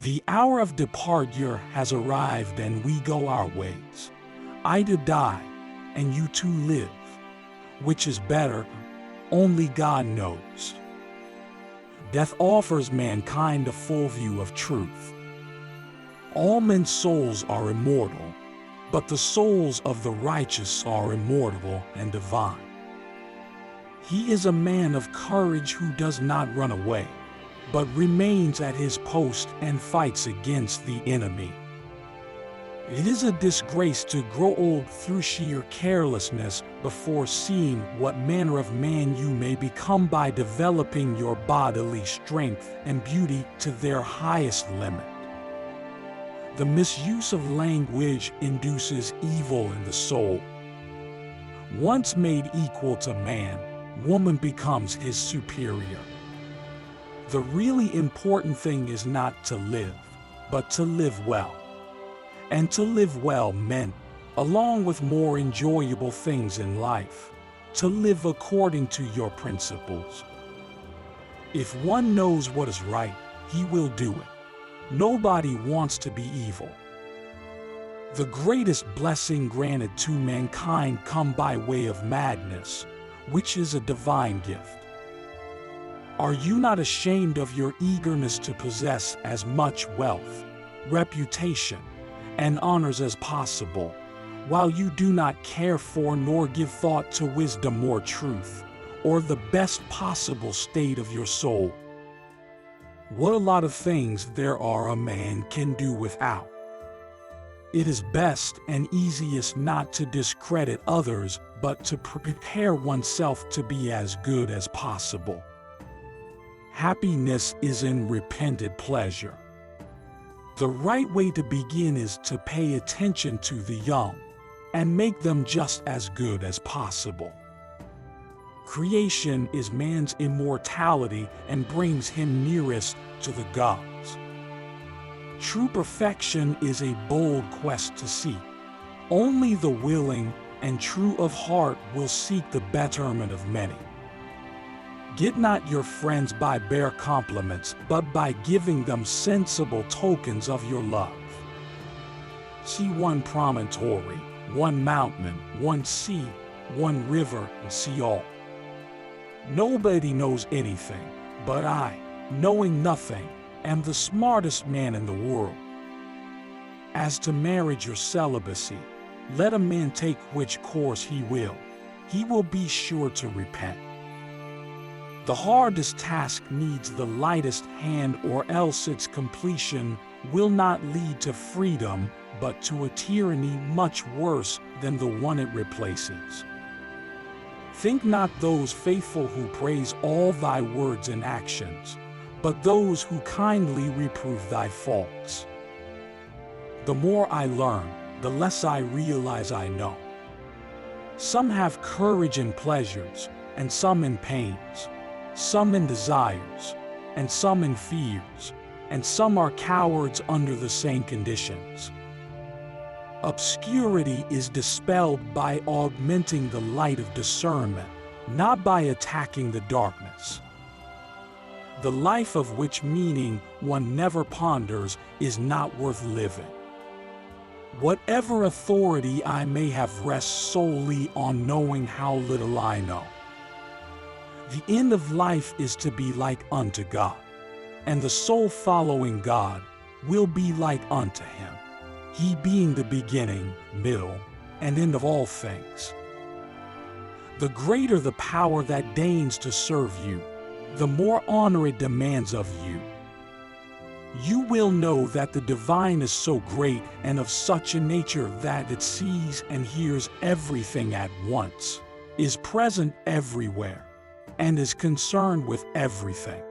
The hour of departure has arrived and we go our ways. I to die, and you to live. Which is better, only God knows. Death offers mankind a full view of truth. All men's souls are immortal, but the souls of the righteous are immortal and divine. He is a man of courage who does not run away, but remains at his post and fights against the enemy. It is a disgrace to grow old through sheer carelessness before seeing what manner of man you may become by developing your bodily strength and beauty to their highest limit. The misuse of language induces evil in the soul. Once made equal to man, woman becomes his superior. The really important thing is not to live, but to live well. And to live well meant, along with more enjoyable things in life, to live according to your principles. If one knows what is right, he will do it. Nobody wants to be evil. The greatest blessing granted to mankind come by way of madness, which is a divine gift. Are you not ashamed of your eagerness to possess as much wealth, reputation, and honors as possible, while you do not care for nor give thought to wisdom or truth, or the best possible state of your soul? What a lot of things there are a man can do without. It is best and easiest not to discredit others, but to prepare oneself to be as good as possible. Happiness is in repented pleasure. The right way to begin is to pay attention to the young and make them just as good as possible. Creation is man's immortality and brings him nearest to the gods. True perfection is a bold quest to seek. Only the willing and true of heart will seek the betterment of many. Get not your friends by bare compliments, but by giving them sensible tokens of your love. See one promontory, one mountain, one sea, one river, and see all. Nobody knows anything, but I, knowing nothing, am the smartest man in the world. As to marriage or celibacy, let a man take which course he will be sure to repent. The hardest task needs the lightest hand, or else its completion will not lead to freedom, but to a tyranny much worse than the one it replaces. Think not those faithful who praise all thy words and actions, but those who kindly reprove thy faults. The more I learn, the less I realize I know. Some have courage in pleasures, and some in pains. Some in desires, and some in fears, and some are cowards under the same conditions. Obscurity is dispelled by augmenting the light of discernment, not by attacking the darkness. The life of which meaning one never ponders is not worth living. Whatever authority I may have rests solely on knowing how little I know. The end of life is to be like unto God, and the soul following God will be like unto him, he being the beginning, middle, and end of all things. The greater the power that deigns to serve you, the more honor it demands of you. You will know that the divine is so great and of such a nature that it sees and hears everything at once, is present everywhere, and is concerned with everything.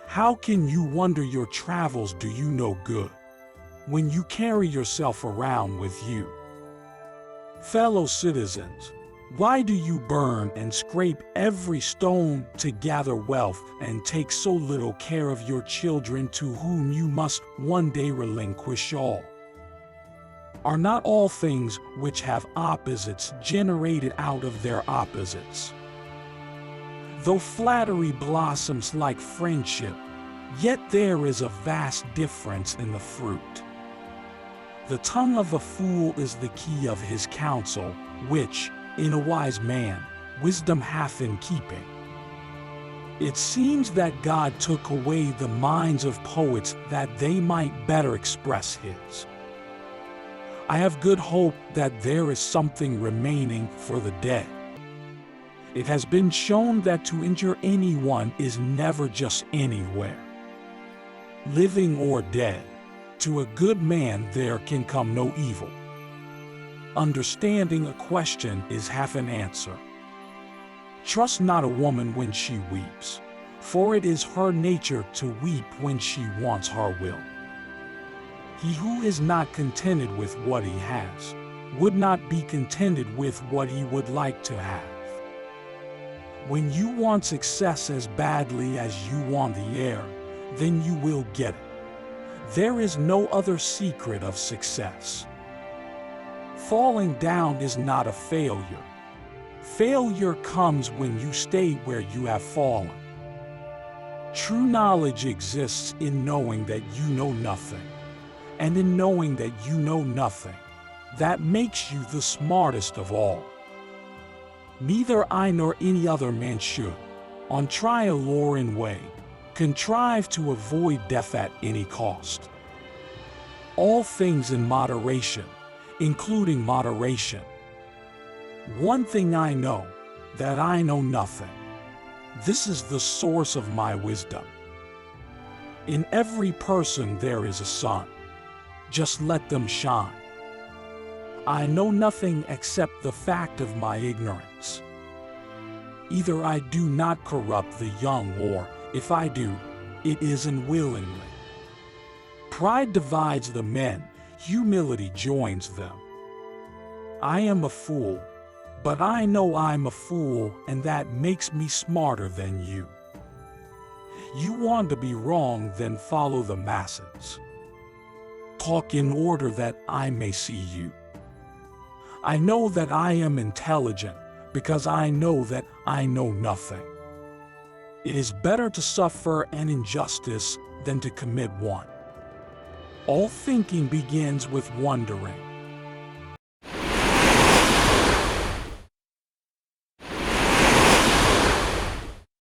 How can you wonder your travels do you no good, when you carry yourself around with you? Fellow citizens, why do you burn and scrape every stone to gather wealth and take so little care of your children, to whom you must one day relinquish all? Are not all things which have opposites generated out of their opposites? Though flattery blossoms like friendship, Yet there is a vast difference in the fruit. The tongue of a fool is the key of his counsel, which, in a wise man, wisdom hath in keeping. It seems that God took away the minds of poets that they might better express his. I have good hope that there is something remaining for the dead. It has been shown that to injure anyone is never just anywhere. Living or dead, to a good man there can come no evil. Understanding a question is half an answer. Trust not a woman when she weeps, for it is her nature to weep when she wants her will. He who is not contented with what he has, would not be contented with what he would like to have. When you want success as badly as you want the air, then you will get it. There is no other secret of success. Falling down is not a failure. Failure comes when you stay where you have fallen. True knowledge exists in knowing that you know nothing, and in knowing that you know nothing. That makes you the smartest of all. Neither I nor any other man should, on trial or in way, contrive to avoid death at any cost. All things in moderation, including moderation. One thing I know, that I know nothing. This is the source of my wisdom. In every person there is a sun. Just let them shine. I know nothing except the fact of my ignorance. Either I do not corrupt the young, or, if I do, it is unwillingly. Pride divides the men, humility joins them. I am a fool, but I know I'm a fool, and that makes me smarter than you. You want to be wrong, then follow the masses. Talk in order that I may see you. I know that I am intelligent, because I know that I know nothing. It is better to suffer an injustice than to commit one. All thinking begins with wondering.